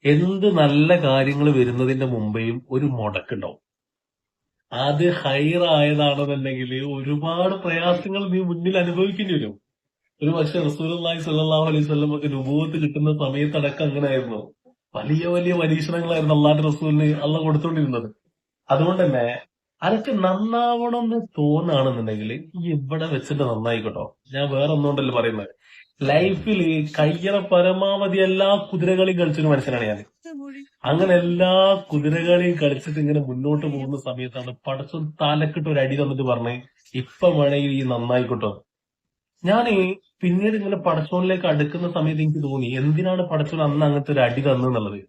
എന്ത് നല്ല കാര്യങ്ങൾ വരുന്നതിന്റെ മുമ്പേയും ഒരു മുടക്കുണ്ടാവും. അത് ഹൈറായതാണെന്നുണ്ടെങ്കിൽ ഒരുപാട് പ്രയാസങ്ങൾ നീ മുന്നിൽ അനുഭവിക്കേണ്ടി വരും. ഒരു പക്ഷെ റസൂലുള്ളാഹി സ്വല്ലല്ലാഹു അലൈഹി വസല്ലമക്ക് നുബുവത്ത് കിട്ടുന്ന സമയത്തടക്കം അങ്ങനെയായിരുന്നു. വലിയ വലിയ പരീക്ഷണങ്ങളായിരുന്നു അള്ളാന്റെ റസൂലിന് അള്ള കൊടുത്തോണ്ടിരുന്നത്. അതുകൊണ്ട് തന്നെ അനക്ക് നന്നാവണം എന്ന് തോന്നുകയാണെന്നുണ്ടെങ്കിൽ ഈ ഇവിടെ വെച്ചിട്ട് നന്നായിക്കോട്ടോ. ഞാൻ വേറെ ഒന്നുകൊണ്ടല്ലോ പറയുന്നത്. ലൈഫിൽ കയ്യണ പരമാവധി എല്ലാ കുതിരകളിയും കളിച്ചൊരു മനുഷ്യനാണ് ഞാൻ. അങ്ങനെ എല്ലാ കുതിരകളെയും കളിച്ചിട്ട് ഇങ്ങനെ മുന്നോട്ട് പോകുന്ന സമയത്താണ് പടച്ചോൻ തലക്കിട്ട് ഒരു അടി തന്നിട്ട് പറഞ്ഞ് ഇപ്പൊ വേണമെങ്കിൽ ഈ നന്നായിക്കോട്ടോ. ഞാന് പിന്നീട് ഇങ്ങനെ പടച്ചോനിലേക്ക് അടുക്കുന്ന സമയത്ത് എനിക്ക് തോന്നി എന്തിനാണ് പടച്ചോൻ അന്ന് അങ്ങനത്തെ ഒരു അടി തന്നെന്നുള്ളത്.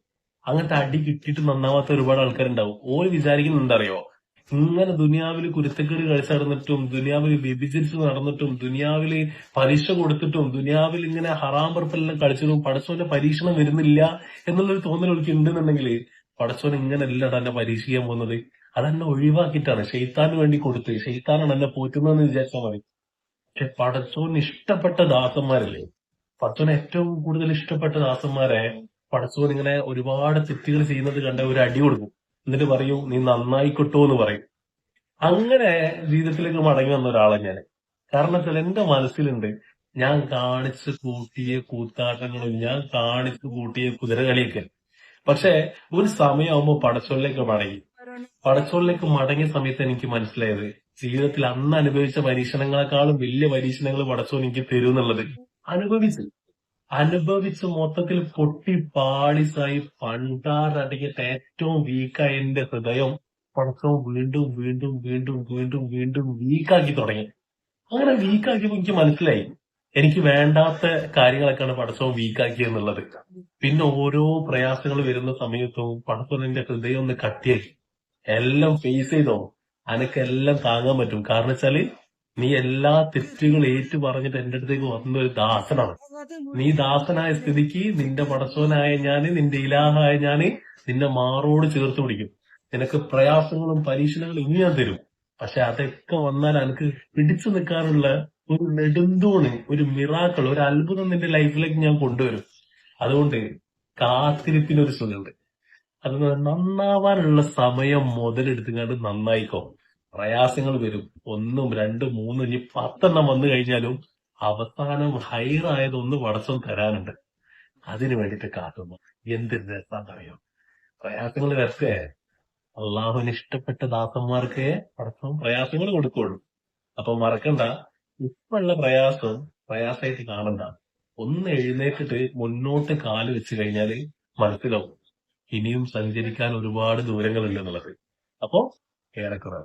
അങ്ങനത്തെ അടി കിട്ടിയിട്ട് നന്നാവാത്ത ഒരുപാട് ആൾക്കാരുണ്ടാവും. ഓര് വിചാരിക്കുന്നത് എന്താറിയോ, ഇങ്ങനെ ദുനിയാവില് കുരുത്തക്കേട് കളിച്ച് നടന്നിട്ടും ദുനിയാവില് വ്യഭിചരിച്ച് നടന്നിട്ടും ദുനിയാവില് പരീക്ഷ കൊടുത്തിട്ടും ദുനിയാവിൽ ഇങ്ങനെ ഹറാം പറപ്പെല്ലാം കളിച്ചിട്ടും പടച്ചോന്റെ പരീക്ഷണം വരുന്നില്ല എന്നുള്ളൊരു തോന്നൽ എനിക്ക് ഉണ്ടെന്നുണ്ടെങ്കിൽ പടച്ചോൻ ഇങ്ങനെയല്ല എന്നെ പരീക്ഷിക്കാൻ പോകുന്നത്. അതെന്നെ ഒഴിവാക്കിയിട്ടാണ് ഷെയ്ത്താന് വേണ്ടി കൊടുത്ത് ഷെയ്ത്താനാണ് എന്നെ പോറ്റുന്നതെന്ന് വിചാരിച്ചാൽ മതി. പക്ഷെ പടച്ചോന് ഇഷ്ടപ്പെട്ട ദാസന്മാരല്ലേ, പടച്ചോന് ഏറ്റവും കൂടുതൽ ഇഷ്ടപ്പെട്ട ദാസന്മാരെ പടച്ചോൻ ഇങ്ങനെ ഒരുപാട് തെറ്റുകൾ ചെയ്യുന്നത് കണ്ട ഒരു അടി കൊടുക്കും. എന്നിട്ട് പറയും നീ നന്നായിക്കിട്ടോ എന്ന് പറയും. അങ്ങനെ ജീവിതത്തിലേക്ക് മടങ്ങി വന്ന ഒരാളാണ് ഞാൻ. കാരണം വെച്ചാൽ എന്റെ മനസ്സിലുണ്ട് ഞാൻ കാണിച്ച് കൂട്ടിയ കൂത്താട്ടങ്ങളും ഞാൻ കാണിച്ച് കൂട്ടിയ കുതിരകളിയൊക്കെ. പക്ഷെ ഒരു സമയമാകുമ്പോ പടച്ചോനിലേക്ക് മടങ്ങി. പടച്ചോനിലേക്ക് മടങ്ങിയ സമയത്ത് എനിക്ക് മനസ്സിലായത് ജീവിതത്തിൽ അന്ന് അനുഭവിച്ച പരീക്ഷണങ്ങളെക്കാളും വലിയ പരീക്ഷണങ്ങൾ പടച്ചോൻ എനിക്ക് തരും എന്നുള്ളത്. അനുഭവിച്ചു അനുഭവിച്ച് മൊത്തത്തിൽ പൊട്ടി പാളിസായി പണ്ടാറടങ്ങിയിട്ട് ഏറ്റവും വീക്കായ എന്റെ ഹൃദയം പടച്ചോൻ വീണ്ടും വീണ്ടും വീണ്ടും വീണ്ടും വീണ്ടും വീക്കാക്കി തുടങ്ങി. അങ്ങനെ വീക്കാക്കിയപ്പോ എനിക്ക് മനസ്സിലായി എനിക്ക് വേണ്ടാത്ത കാര്യങ്ങളൊക്കെയാണ് പടച്ചോൻ വീക്കാക്കിയെന്നുള്ളത്. പിന്നെ ഓരോ പ്രയാസങ്ങൾ വരുന്ന സമയത്തും പടച്ചോൻ എന്റെ ഹൃദയം ഒന്ന് കട്ടിയാക്കി. എല്ലാം ഫേസ് ചെയ്തോ, അനക്കെല്ലാം താങ്ങാൻ പറ്റും. കാരണം വെച്ചാല് നീ എല്ലാ തെറ്റുകൾ ഏറ്റു പറഞ്ഞിട്ട് എന്റെ അടുത്തേക്ക് വന്ന ഒരു ദാസനാണ്. നീ ദാസനായ സ്ഥിതിക്ക് നിന്റെ പടച്ചോനായ ഞാന് നിന്റെ ഇലാഹായ ഞാന് നിന്നെ മാറോട് ചേർത്ത് പിടിക്കും. നിനക്ക് പ്രയാസങ്ങളും പരീക്ഷണങ്ങളും ഇനി ഞാൻ തരും. പക്ഷെ അതൊക്കെ വന്നാൽ എനിക്ക് പിടിച്ചു നിൽക്കാനുള്ള ഒരു നെടുന്തൂണ്, ഒരു മിറാക്കൾ, ഒരു അത്ഭുതം നിന്റെ ലൈഫിലേക്ക് ഞാൻ കൊണ്ടുവരും. അതുകൊണ്ട് കാത്തിരിപ്പിനൊരു സുഖമുണ്ട്. അത് നന്നാവാനുള്ള സമയം മുതലെടുത്തുകൊണ്ട് നന്നായിക്കോ. പ്രയാസങ്ങൾ വരും, ഒന്നും രണ്ടും മൂന്നും ഇനി 10 വന്നു കഴിഞ്ഞാലും അവസാനം ഹൈറായതൊന്ന് പടച്ചോൻ തരാനുണ്ട്. അതിനു വേണ്ടിട്ട് കാത്തുന്നു. എന്ത് രസാന്നറിയോ പ്രയാസങ്ങൾ വരട്ടെ. അള്ളാഹുവിന് ഇഷ്ടപ്പെട്ട ദാസന്മാർക്ക് പടച്ചോൻ പ്രയാസങ്ങൾ കൊടുക്കുള്ളൂ. അപ്പൊ മറക്കണ്ട, ഇപ്പുള്ള പ്രയാസം പ്രയാസമായിട്ട് കാണണ്ട. ഒന്ന് എഴുന്നേറ്റിട്ട് മുന്നോട്ട് കാല് വെച്ച് കഴിഞ്ഞാല് മനസ്സിലാവും ഇനിയും സഞ്ചരിക്കാൻ ഒരുപാട് ദൂരങ്ങളുണ്ട് എന്നുള്ളത്. അപ്പോ ഏറെക്കുറെ